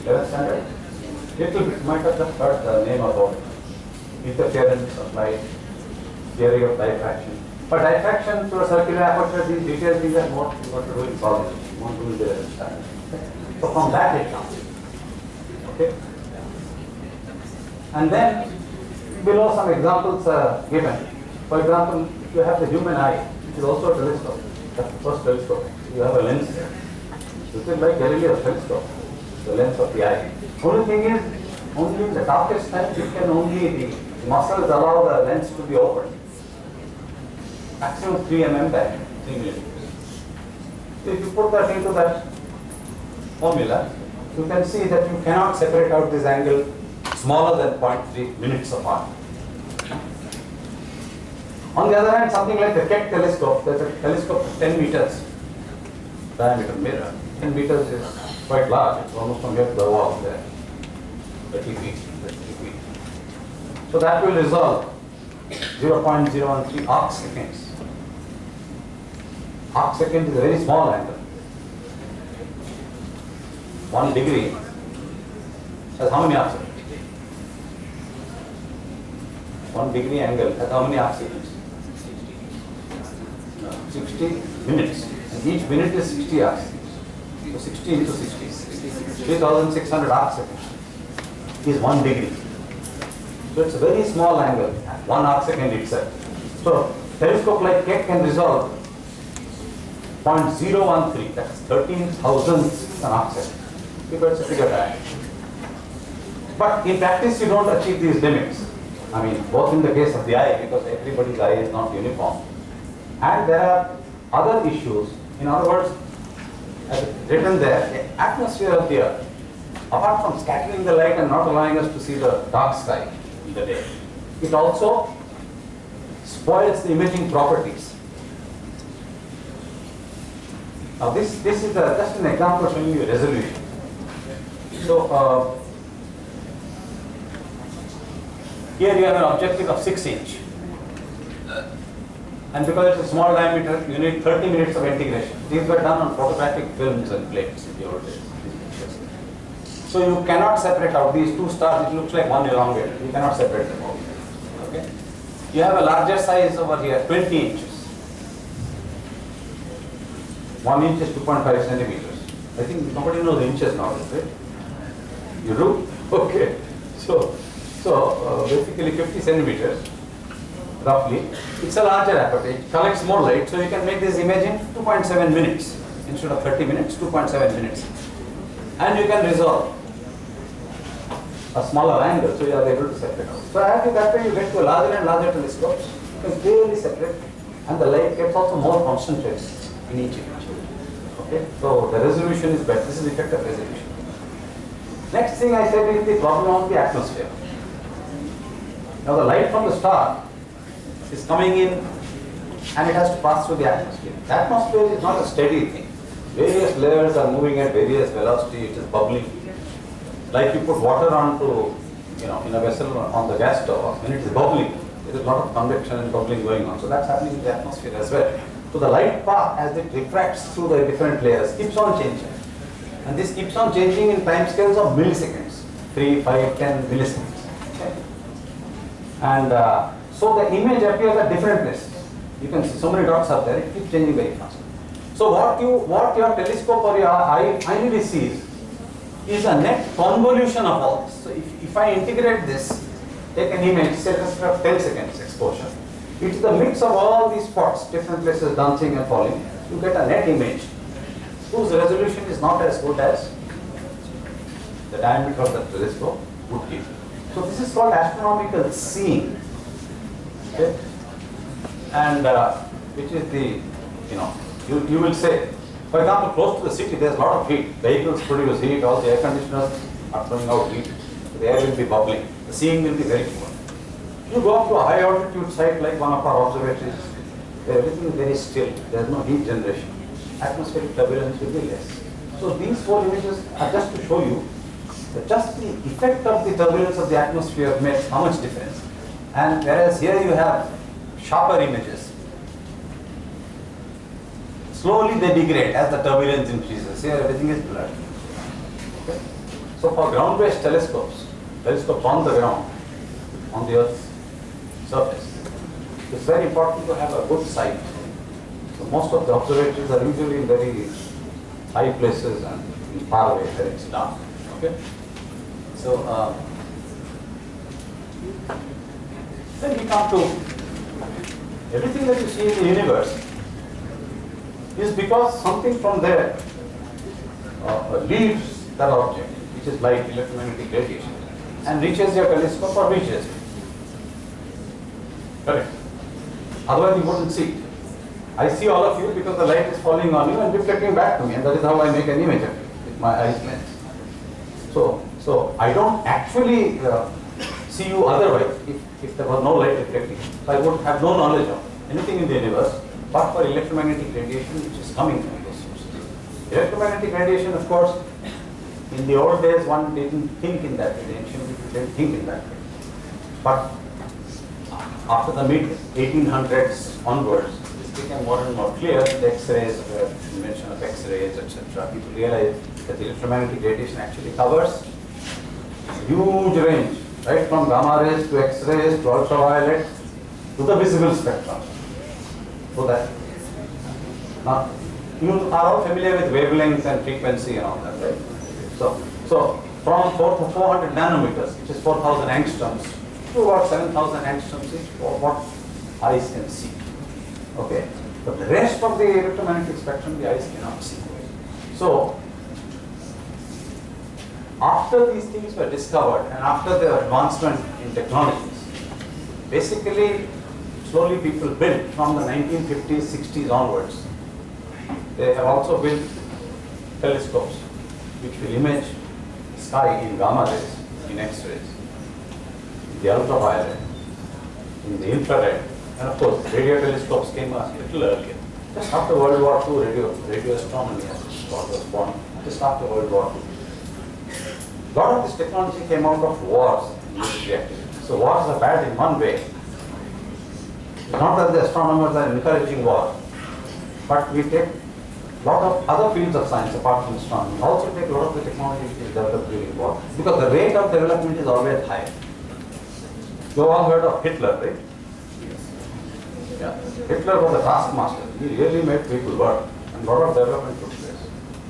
11th standard? Little bit, might have just heard the name about it. Interference of light, theory of diffraction. But diffraction to a circular aperture, these details, these are more you got to do in college. You won't do in the 11th standard. So from that it comes. Okay? And then below some examples are given. For example, if you have the human eye, which is also a telescope, that's the first telescope. You have a lens there. This is like Galileo's telescope, the lens of the eye. Only thing is, only in the darkest time, you can only, the muscles allow the lens to be opened. Maximum 3 mm back, 3 millimeters. So if you put that into that formula, you can see that you cannot separate out this angle smaller than 0.3 minutes apart. On the other hand, something like the Keck telescope, there's a telescope of 10 meters diameter mirror. 10 meters is quite large, it's almost from here to the wall there. 30 feet. So that will resolve 0.013 arc seconds. Arc second is a very small angle. 1 degree has how many arc seconds? 1 degree angle has how many arc seconds? 60 minutes. And each minute is 60 arc seconds. So 60 into 60. 3,600 arc seconds is 1 degree. So it's a very small angle, 1 arc second itself. So telescope like Keck can resolve 0.013, that's 13 thousandths an arc second. Because it's a bigger diameter. But in practice, you don't achieve these limits. I mean, both in the case of the eye, because everybody's eye is not uniform. And there are other issues. In other words, as written there, the atmosphere of the Earth, apart from scattering the light and not allowing us to see the dark sky in the day, it also spoils the imaging properties. Now this is just an example showing you resolution. So here you have an objective of 6 inch. And because it's a small diameter, you need 30 minutes of integration. These were done on photographic films and plates in the old days. So you cannot separate out these two stars. It looks like one elongated. You cannot separate them out. Okay? You have a larger size over here, 20 inches. 1 inch is 2.5 centimeters. I think nobody knows inches now, right? You do? Okay. So basically 50 centimeters. Roughly, it's a larger aperture. It collects more light, so you can make this image in 2.7 minutes instead of 30 minutes. 2.7 minutes, and you can resolve a smaller angle, so you are able to separate out. So as you that way, you get to a larger and larger telescopes. You can clearly separate, and the light gets also more concentrated in each image. Okay, so the resolution is better. This is the effect of resolution. Next thing I said is the problem of the atmosphere. Now the light from the star is coming in and it has to pass through the atmosphere. The atmosphere is not a steady thing. Various layers are moving at various velocity, it is bubbling. Like you put water onto, in a vessel on the gas stove, when it is bubbling, there is a lot of convection and bubbling going on. So that's happening in the atmosphere as well. So the light path, as it refracts through the different layers, keeps on changing. And this keeps on changing in time scales of milliseconds, 3, 5, 10 milliseconds. Okay? And so the image appears at different places. You can see so many dots are there, it keeps changing very fast. So what your telescope or your eye finally sees is a net convolution of all this. So if I integrate this, take an image, say just for 10 seconds exposure. It's the mix of all these spots, different places dancing and falling. You get a net image whose resolution is not as good as the diameter of the telescope would give. So this is called astronomical seeing. Okay? And which is the, you will say, for example, close to the city, there's a lot of heat. Vehicles produce heat, all the air conditioners are throwing out heat. The air will be bubbling. The seeing will be very poor. You go up to a high altitude site like one of our observatories, everything is very still. There's no heat generation. Atmospheric turbulence will be less. So these 4 images are just to show you that just the effect of the turbulence of the atmosphere makes how much difference. And whereas here you have sharper images, slowly they degrade as the turbulence increases. Here everything is blurred. Okay? So for ground-based telescopes on the ground, on the Earth's surface, it's very important to have a good sight. So most of the observatories are usually in very high places and far away where it's dark. Okay. So then we come to everything that you see in the universe is because something from there leaves that object, which is light, electromagnetic radiation, and reaches your telescope or reaches it. Correct. Otherwise you wouldn't see it. I see all of you because the light is falling on you and reflecting back to me, and that is how I make an image of it with my eyes lens. So I don't actually see you otherwise if there was no light reflecting. So I would have no knowledge of anything in the universe but for electromagnetic radiation which is coming from those sources. Electromagnetic radiation, of course, in the old days one didn't think in that way, the ancient people didn't think in that way. But after the mid-1800s onwards, this became more and more clear. The X-rays, the invention of X-rays, etc. People realized that the electromagnetic radiation actually covers a huge range, right from gamma rays to X-rays to ultraviolet to the visible spectrum. So that now you are all familiar with wavelengths and frequency and all that, right? So from 400 nanometers, which is 4,000 angstroms, to about 7,000 angstroms is what eyes can see. Okay, but the rest of the electromagnetic spectrum the eyes cannot see. So after these things were discovered and after the advancement in technologies, basically slowly people built from the 1950s, 60s onwards. They have also built telescopes which will image sky in gamma rays, in X-rays, in the ultraviolet, in the infrared, and of course radio telescopes came a little earlier. Just after World War II, radio astronomy was born, just after World War II. A lot of this technology came out of wars and military activities. So wars are bad in one way. It's not that the astronomers are encouraging war, but we take a lot of other fields of science apart from astronomy. Also take a lot of the technology which is developed during war, because the rate of development is always high. You all heard of Hitler, right? Yeah. Hitler was a taskmaster. He really made people work, and a lot of development took place.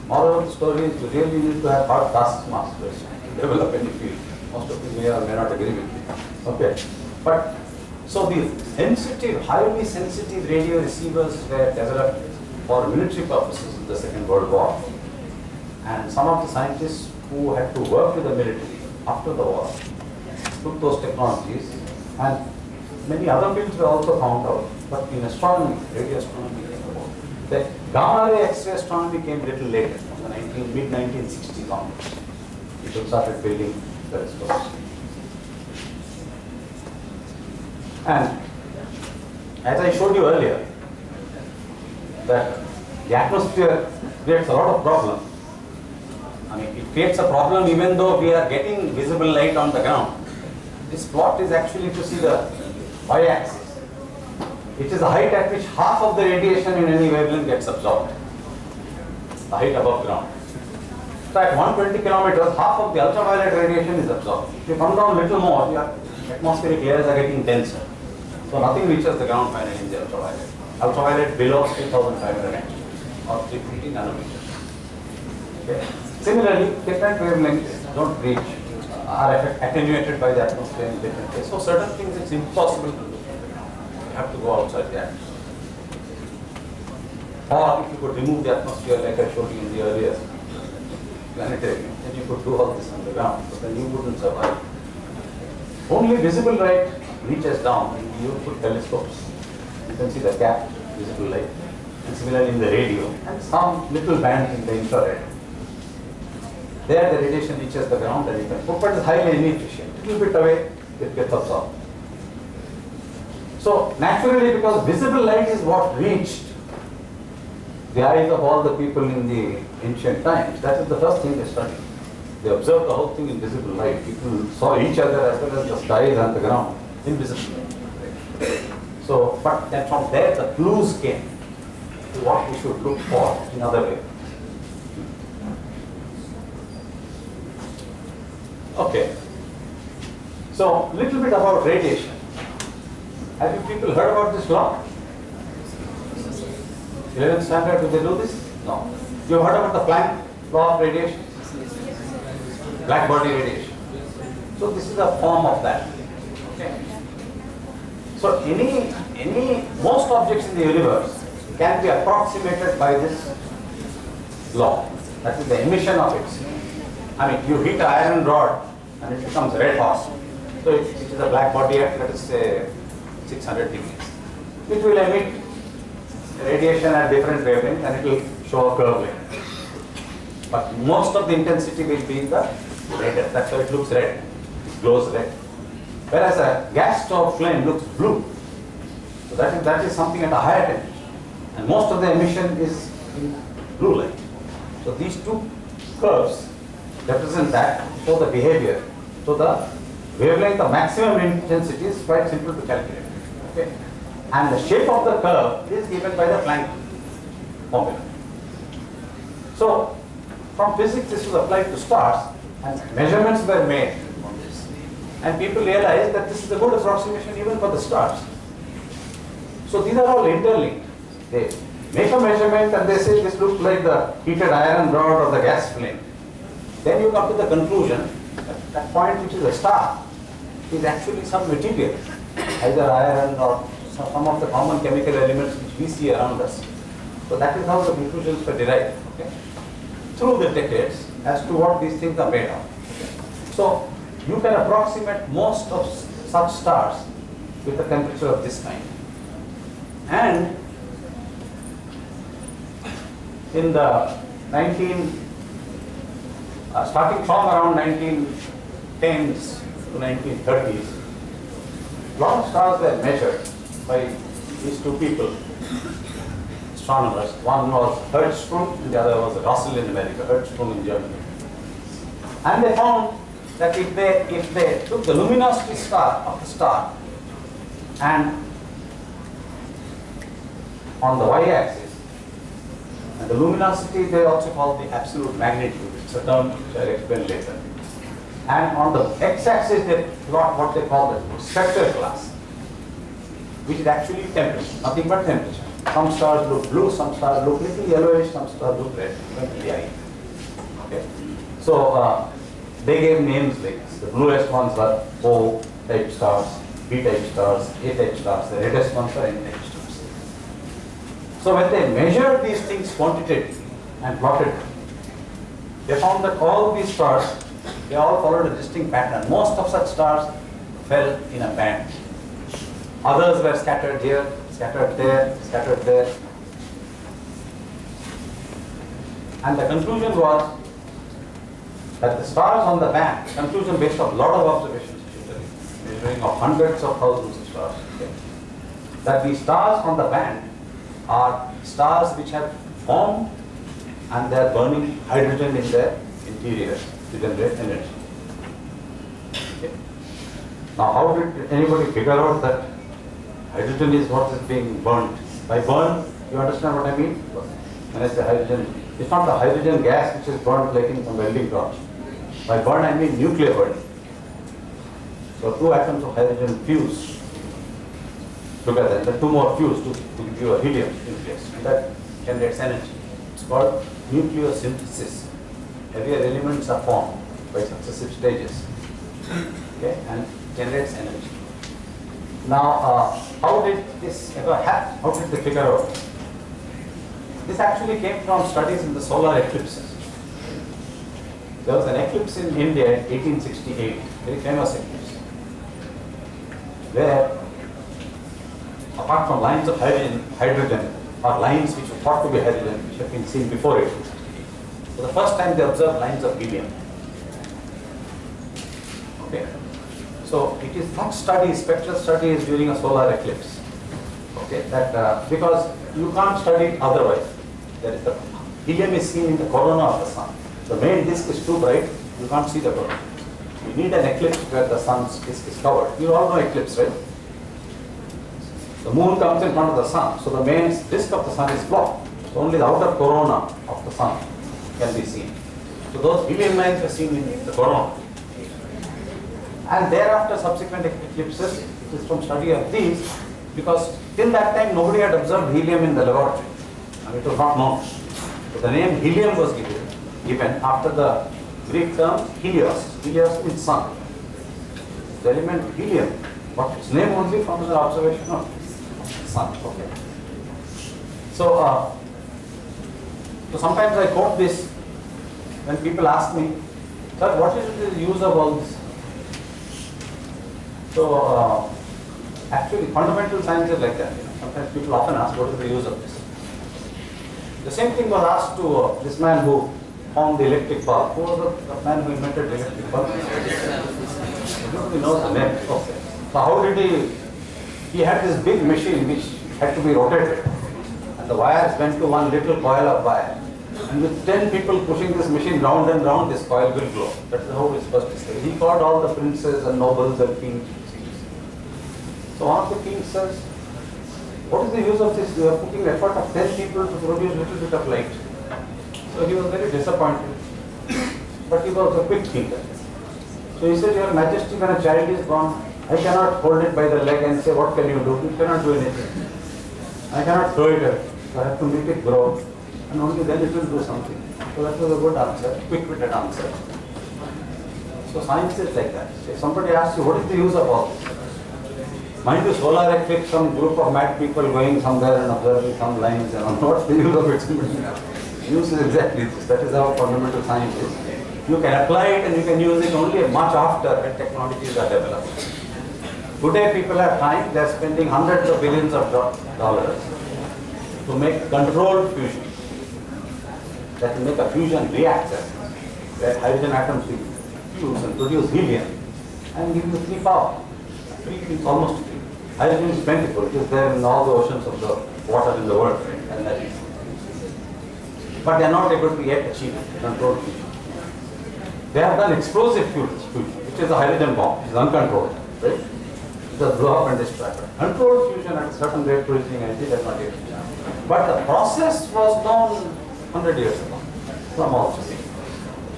Moral of the story is you really need to have hard taskmasters to develop any field. Most of you may or may not agree with me. Okay. But so the sensitive, highly sensitive radio receivers were developed for military purposes in the Second World War. And some of the scientists who had to work with the military after the war took those technologies, and many other fields were also found out. But in astronomy, radio astronomy came about. The gamma ray X-ray astronomy came a little later, from the mid-1960s onwards. People started building telescopes. And as I showed you earlier, that the atmosphere creates a lot of problems. I mean, it creates a problem even though we are getting visible light on the ground. This plot is actually to see the y-axis. It is the height at which half of the radiation in any wavelength gets absorbed. The height above ground. So at 120 kilometers, half of the ultraviolet radiation is absorbed. If you come down a little more, your atmospheric layers are getting denser. So nothing reaches the ground finally in the ultraviolet. Ultraviolet below 3,500 angstroms or 350 nanometers. Okay. Similarly, different wavelengths don't reach, are attenuated by the atmosphere in different ways. So certain things it's impossible to do. You have to go outside the atmosphere. Or if you could remove the atmosphere like I showed you in the earlier planetarium, then you could do all this on the ground, but then you wouldn't survive. Only visible light reaches down, and you put telescopes. You can see the gap, visible light. And similarly in the radio, and some little band in the infrared. There the radiation reaches the ground and you can put, but it's highly inefficient. A little bit away, it gets absorbed. So naturally, because visible light is what reached the eyes of all the people in the ancient times, that is the first thing they studied. They observed the whole thing in visible light. People saw each other as well as the skies and the ground in visible light. So, but then from there the clues came to what we should look for in other ways. Okay. So, little bit about radiation. Have you people heard about this law? 11th standard, do they do this? No. You heard about the Planck law of radiation? Black body radiation. So this is a form of that. Okay. So most objects in the universe can be approximated by this law. That is the emission of it. I mean, you hit an iron rod and it becomes red hot. So it is a black body at, let us say, 600 degrees. It will emit radiation at different wavelengths and it will show a curve line. But most of the intensity will be in the red. That's why it looks red. It glows red. Whereas a gas stove flame looks blue. So that is something at a higher temperature. And most of the emission is in blue light. So these two curves represent that, show the behavior. So the wavelength of maximum intensity is quite simple to calculate. Okay? And the shape of the curve is given by the Planck formula. So from physics this was applied to stars and measurements were made on this. And people realized that this is a good approximation even for the stars. So these are all interlinked. They make a measurement and they say this looks like the heated iron rod or the gas flame. Then you come to the conclusion that that point which is a star is actually some material, either iron or some of the common chemical elements which we see around us. So that is how the conclusions were derived, okay, through the decades as to what these things are made of. Okay. So you can approximate most of such stars with a temperature of this kind. And in the starting from around 1910s to 1930s, a lot of stars were measured by these two people, astronomers. One was Hertzsprung and the other was Russell in America, Hertzsprung in Germany. And they found that if they took the luminosity of the star and on the y-axis, and the luminosity they also call the absolute magnitude. It's a term which I'll explain later. And on the x-axis they plot what they call the spectral class, which is actually temperature, nothing but temperature. Some stars look blue, some stars look little yellowish, some stars look red, even in the eye. Okay. So they gave names like this. The bluest ones are O-type stars, B-type stars, A-type stars. The reddest ones are N-type stars. So when they measured these things quantitatively and plotted them, they found that all these stars, they all followed a distinct pattern. Most of such stars fell in a band. Others were scattered here, scattered there, scattered there. And the conclusion was that the stars on the band, conclusion based on a lot of observations, measuring of hundreds of thousands of stars, okay, that the stars on the band are stars which have formed and they are burning hydrogen in their interiors to generate energy. Okay. Now, how did anybody figure out that hydrogen is what is being burnt? By burn, you understand what I mean? When I say hydrogen, it's not the hydrogen gas which is burnt like in some welding torch. By burn, I mean nuclear burning. So two atoms of hydrogen fuse together, and the two more fuse to give you a helium nucleus, and that generates energy. It's called nucleosynthesis. Heavier elements are formed by successive stages, okay, and generates energy. Now, how did this ever happen? How did they figure out? This actually came from studies in the solar eclipses. There was an eclipse in India in 1868, very famous eclipse, where apart from lines of hydrogen or lines which were thought to be hydrogen, which have been seen before it. For the first time they observed lines of helium. Okay. So it is such studies, spectral studies during a solar eclipse. Okay, that because you can't study it otherwise. There is the helium is seen in the corona of the sun. The main disk is too bright, you can't see the corona. You need an eclipse where the sun's disk is covered. You all know eclipse, right? The moon comes in front of the sun, so the main disk of the sun is blocked. So only the outer corona of the sun can be seen. So those helium lines are seen in the corona. And thereafter subsequent eclipses, it is from study of these, because till that time nobody had observed helium in the laboratory. And it was not known. So the name helium was given after the Greek term helios. Helios means sun. The element helium, but its name only from the observation of sun. Okay. So, so sometimes I quote this when people ask me, sir, what is the use of all this? So, actually, fundamental science is like that. Sometimes people often ask, what is the use of this? The same thing was asked to this man who found the electric bulb. Who was the man who invented the electric bulb? Nobody knows the name. Okay. So how did he had this big machine which had to be rotated. And the wires went to one little coil of wire. And with 10 people pushing this machine round and round, this coil will glow. That is how it's supposed to say. He called all the princes and nobles and kings. So one of the kings says, what is the use of this? You are putting effort of 10 people to produce a little bit of light. So he was very disappointed. But he was a quick thinker. So he said, Your Majesty, when a child is born, I cannot hold it by the leg and say, what can you do? You cannot do anything. I cannot throw it away. So I have to make it grow. And only then it will do something. So that was a good answer, quick-witted answer. So science is like that. If somebody asks you, what is the use of all this? Mind you, solar eclipse, some group of mad people going somewhere and observing some lines and all. What's the use of it? Use is exactly this. That is how fundamental science is. You can apply it and you can use it only much after when technologies are developed. Today people have time, they are spending hundreds of billions of dollars to make controlled fusion. That will make a fusion reactor where hydrogen atoms will fuse and produce helium and give you free power. Free means almost free. Hydrogen is plentiful. It is there in all the oceans of the water in the world. Right? But they are not able to yet achieve it, controlled fusion. They have done explosive fusion, which is a hydrogen bomb. It is uncontrolled. Right? It just blow up and destroy. Controlled fusion at a certain rate producing energy, that is not yet done. But the process was known 100 years ago from all of us.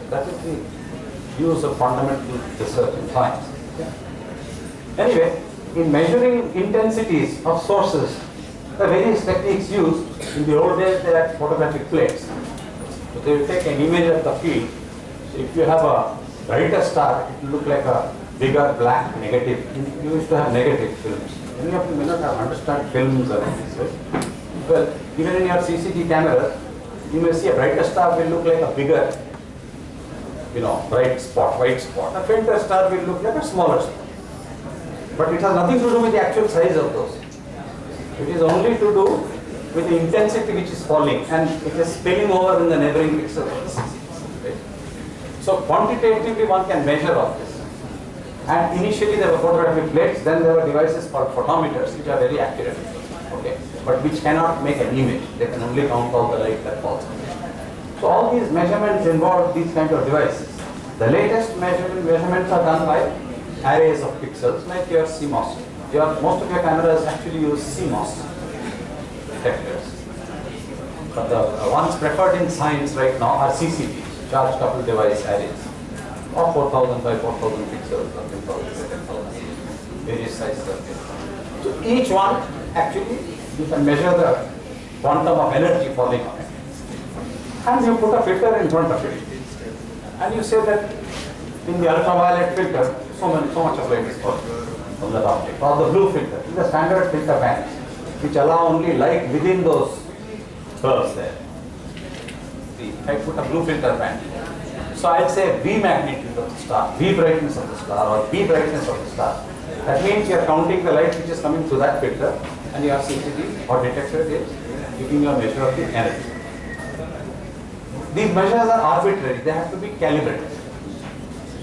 That is the use of fundamental research in science. Anyway, in measuring intensities of sources, the various techniques used. In the old days, they had photographic plates. So they will take an image of the field. So if you have a brighter star, it will look like a bigger black negative. You used to have negative films. Many of you may not have understand films or anything, right? Well, even in your CCD camera, you may see a brighter star will look like a bigger, bright spot, white spot. A fainter star will look like a smaller spot. But it has nothing to do with the actual size of those. It is only to do with the intensity which is falling and it is spilling over in the neighboring pixels. Right? So quantitatively one can measure all this. And initially there were photographic plates, then there were devices called photometers which are very accurate. Okay, but which cannot make an image. They can only count all the light that falls. So all these measurements involve these kind of devices. The latest measurements are done by arrays of pixels like your CMOS. Most of your cameras actually use CMOS detectors. But the ones preferred in science right now are CCDs, charge coupled device arrays, of 4,000 by 4,000 pixels or 10,000 by 10,000, various sizes of pixels. So each one actually you can measure the quantum of energy falling on it. And you put a filter in front of it. And you say that in the ultraviolet filter, so much of light is falling from that object. Or the blue filter, in the standard filter bands, which allow only light within those curves there. See, if I put a blue filter band, so I'll say V magnitude of the star, V brightness of the star, or V brightness of the star. That means you are counting the light which is coming through that filter, and your CCD or detector is giving you a measure of the energy. These measures are arbitrary, they have to be calibrated.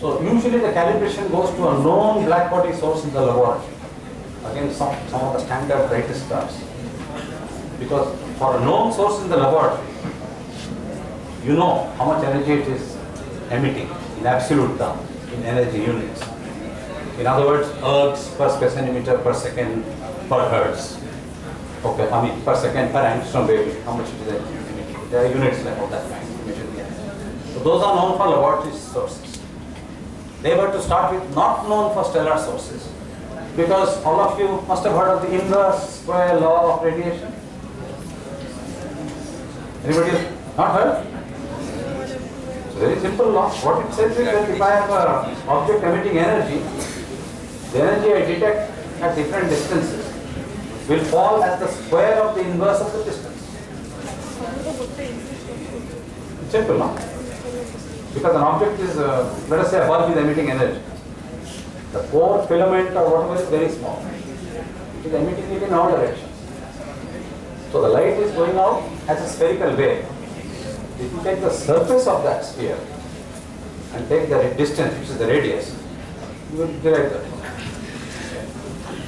So usually the calibration goes to a known black body source in the laboratory, against some of the standard brightest stars. Because for a known source in the laboratory, you know how much energy it is emitting in absolute terms, in energy units. In other words, ergs per space centimeter per second per hertz. Okay, per second per angstrom wave, how much it is emitting. There are units like of that kind. So those are known for laboratory sources. they were to start with not known for stellar sources. Because all of you must have heard of the inverse square law of radiation. Anybody not heard? It's a very simple law. What it says is that if I have an object emitting energy, the energy I detect at different distances will fall as the square of the inverse of the distance. It's simple, no? Because an object is, let us say a bulb is emitting energy. The core filament or whatever is very small. It is emitting it in all directions. So the light is going out as a spherical wave. If you take the surface of that sphere and take the distance, which is the radius, you will derive that.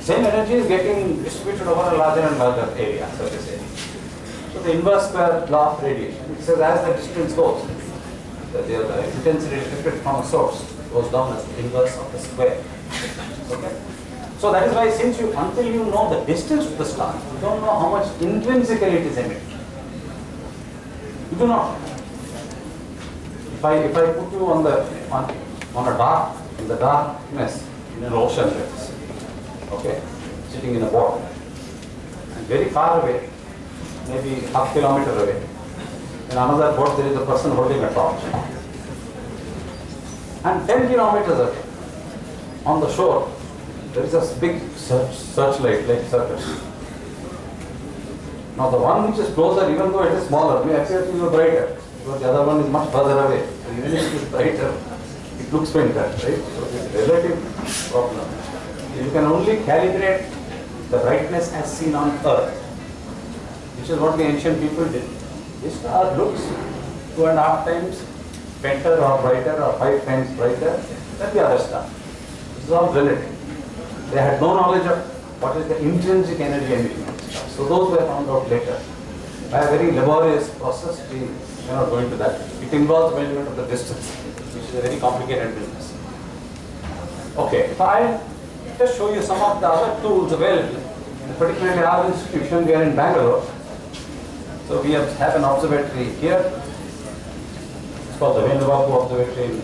Same energy is getting distributed over a larger and larger area, surface area. So the inverse square law of radiation, it says as the distance goes, the intensity reflected from a source goes down as the inverse of the square. Okay? So that is why until you know the distance to the star, you don't know how much intrinsically it is emitted. You do not. If I put you on the darkness in an ocean, let's say, okay, sitting in a boat, and very far away, maybe half kilometer away, in another boat there is a person holding a torch, and 10 kilometers away, on the shore, there is a big searchlight, like circus. Now the one which is closer, even though it is smaller, may appear to you brighter, because the other one is much further away. So even if it is brighter, it looks fainter, right? So it is a relative problem. You can only calibrate the brightness as seen on Earth, which is what the ancient people did. This star looks 2.5 times fainter or brighter or 5 times brighter than the other star. This is all relative. They had no knowledge of what is the intrinsic energy emitting. So those were found out later. By a very laborious process, we cannot go into that. It involves measurement of the distance, which is a very complicated business. Okay, so I'll just show you some of the other tools available. Particularly our institution, we are in Bangalore. So we have an observatory here. It's called the Venubabu Observatory in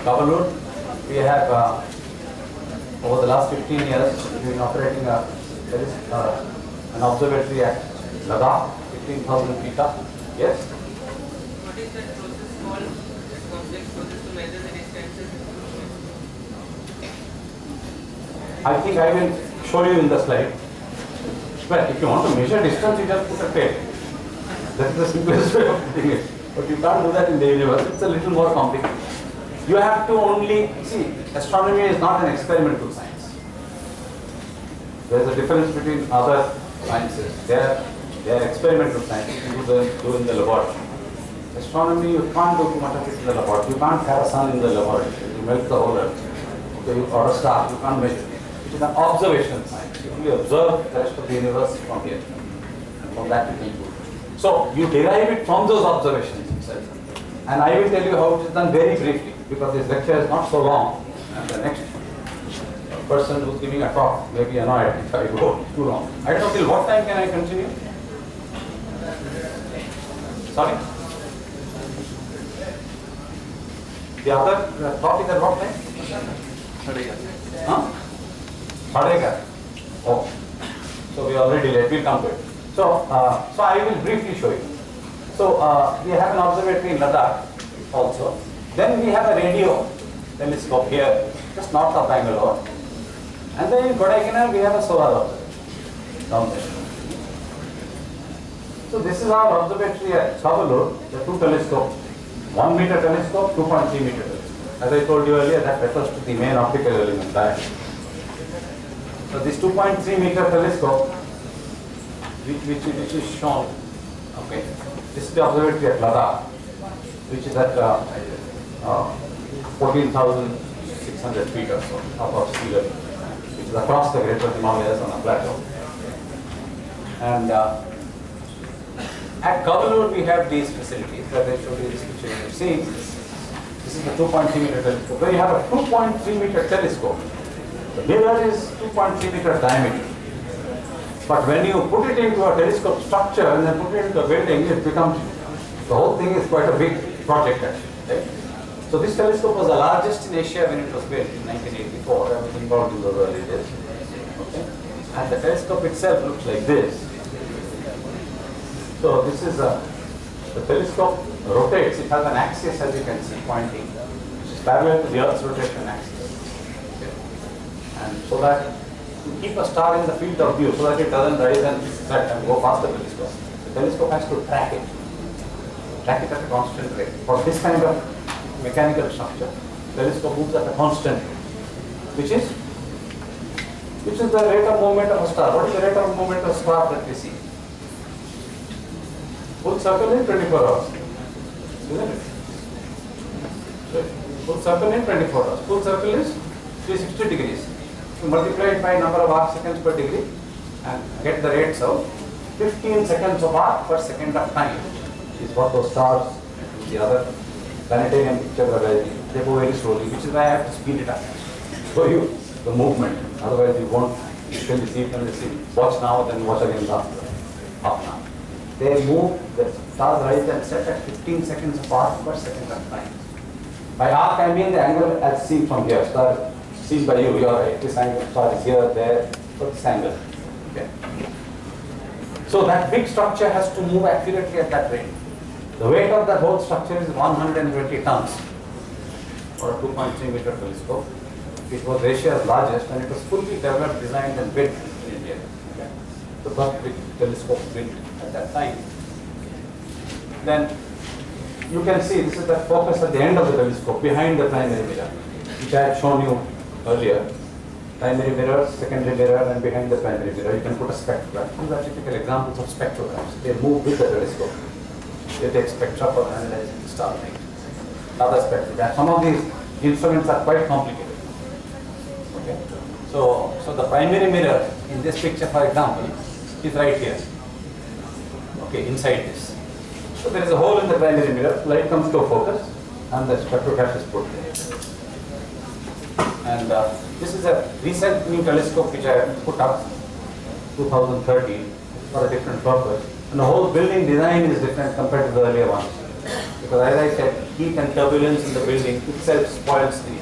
Kavalur. We have over the last 15 years, we've been operating an observatory at Ladakh, 15,000 feet up. Yes? What is that process called? This complex process to measure the distances? I think I will show you in the slide. Well, if you want to measure distance, you just put a tape. That is the simplest way of putting it. But you can't do that in the universe. It's a little more complicated. You have to only see, astronomy is not an experimental science. There is a difference between other sciences. They are experimental science. You do in the laboratory. Astronomy, you can't do too much of it in the laboratory. You can't have a sun in the laboratory. You melt the whole earth. Okay, or a star, you can't measure. It is an observation science. You only observe the rest of the universe from here. And from that you can do. So you derive it from those observations itself. And I will tell you how it is done very briefly, because this lecture is not so long, and the next person who is giving a talk may be annoyed if I go too long. I don't know till what time can I continue? Sorry? The other talk is at what time? Huh? Sadega. Oh. So we are already late, we'll come to it. So I will briefly show you. So we have an observatory in Ladakh also. Then we have a radio telescope here, just north of Bangalore. And then in Kodaikanal we have a solar observatory down there. So this is our observatory at Kavalur, the two telescopes. 1 meter telescope, 2.3 meter telescope. As I told you earlier, that refers to the main optical element diameter. So this 2.3 meter telescope, which is shown, okay. This is the observatory at Ladakh, which is at 14,600 feet or so above sea level, which is across the Greater Himalayas on a plateau. And at Kavalur we have these facilities that I showed you this picture you have seen. This is the 2.3 meter telescope. When you have a 2.3 meter telescope, the mirror is 2.3 meter diameter. But when you put it into a telescope structure and then put it into a building, it becomes, the whole thing is quite a big project actually. Right? So this telescope was the largest in Asia when it was built in 1984. I was involved in those early days. Okay. And the telescope itself looks like this. So this is the telescope rotates. It has an axis, as you can see, pointing, which is parallel to the Earth's rotation axis. Okay. And so that to keep a star in the field of view, so that it doesn't rise and set and go past the telescope, the telescope has to track it at a constant rate. For this kind of mechanical structure, the telescope moves at a constant rate, which is the rate of movement of a star. What is the rate of movement of a star that we see? Full circle in 24 hours, isn't it? So full circle in 24 hours. Full circle is 360 degrees. You multiply it by number of arc seconds per degree and get the rates of 15 seconds of arc per second of time is what those stars, the other planetarium pictures are like. They go very slowly, which is why I have to speed it up. Show you the movement. Otherwise you won't can see. Watch now, then watch again after half an hour. They move, the stars rise and set at 15 seconds of arc per second of time. By arc I mean the angle as seen from here. Star seen by you, are right. This angle, star is here, there, so this angle. Okay. So that big structure has to move accurately at that rate. The weight of that whole structure is 120 tons for a 2.3 meter telescope. It was Asia's largest and it was fully developed, designed and built in India. Okay. The first big telescope built at that time. Then you can see this is the focus at the end of the telescope behind the primary mirror, which I had shown you earlier. Primary mirror, secondary mirror, and behind the primary mirror you can put a spectrograph. These are typical examples of spectrographs. They move with the telescope. They take spectra for analyzing starlight. Other spectrographs. Some of these instruments are quite complicated. Okay. So the primary mirror in this picture, for example, is right here. Okay, inside this. So there is a hole in the primary mirror. Light comes to a focus, and the spectrograph is put there. And this is a recent new telescope which I put up 2013 for a different purpose. And the whole building design is different compared to the earlier ones. Because as I said, heat and turbulence in the building itself spoils the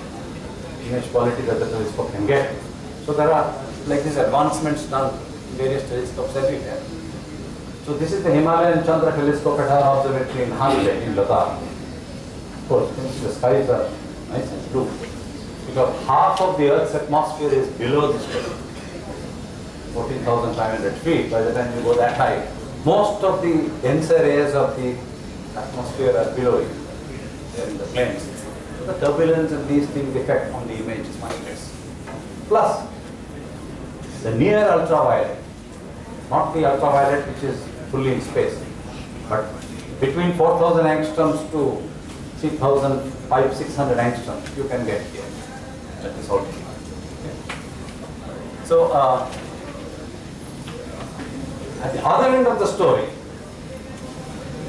image quality that the telescope can get. So there are like these advancements done in various telescopes everywhere. So this is the Himalayan Chandra telescope at our observatory in Hanle in Ladakh. Of course, since the skies are nice and blue. Because half of the Earth's atmosphere is below this level, 14,500 feet. By the time you go that high, most of the denser areas of the atmosphere are below you. They're in the plains. So the turbulence and these things effect on the image is much less. Plus, the near ultraviolet, not the ultraviolet which is fully in space, but between 4,000 angstroms to 3,500-600 angstroms you can get here at this altitude. Okay. So at the other end of the story,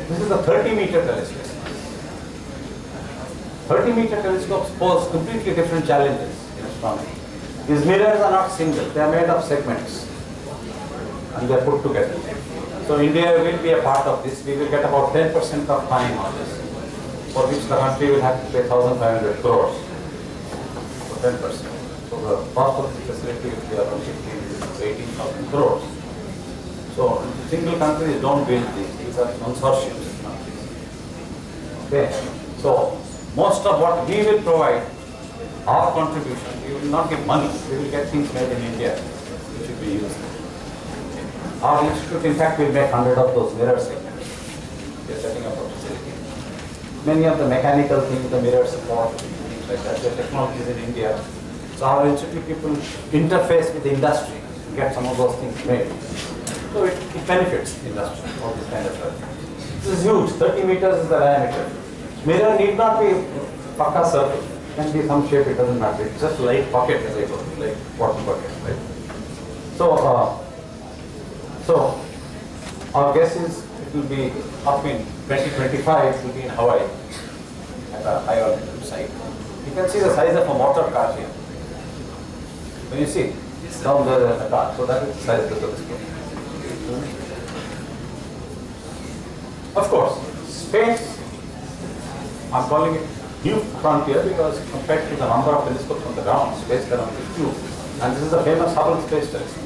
this is a 30-meter telescope. 30-meter telescopes pose completely different challenges in astronomy. These mirrors are not single, they are made of segments and they are put together. So India will be a part of this. We will get about 10% of time on this, for which the country will have to pay 1,500 crores for 10%. So the cost of the facility will be around 15,000 to 18,000 crores. So single countries don't build these are consortiums. Okay. So most of what we will provide, our contribution, we will not give money, we will get things made in India which will be used. Our institute, in fact, will make 100 of those mirror segments. We are setting up a facility. Many of the mechanical things, the mirror support, things like that, the technologies in India. So our institute people interface with the industry to get some of those things made. So it benefits the industry, all this kind of stuff. This is huge, 30 meters is the diameter. Mirror need not be pakka circle, it can be some shape, it doesn't matter. It's just like pocket, as I told you, like water bucket, right? So our guess is it will be up in 2025, it will be in Hawaii at a high altitude site. You can see the size of a motor car here. When you see, down there in the car, so that is the size of the telescope. Of course, space, I'm calling it new frontier because compared to the number of telescopes on the ground, space around is huge. And this is the famous Hubble Space Telescope.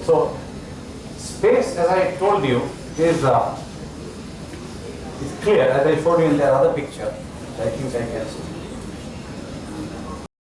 So, space, as I told you, is clear, as I showed you in the other picture. I think I can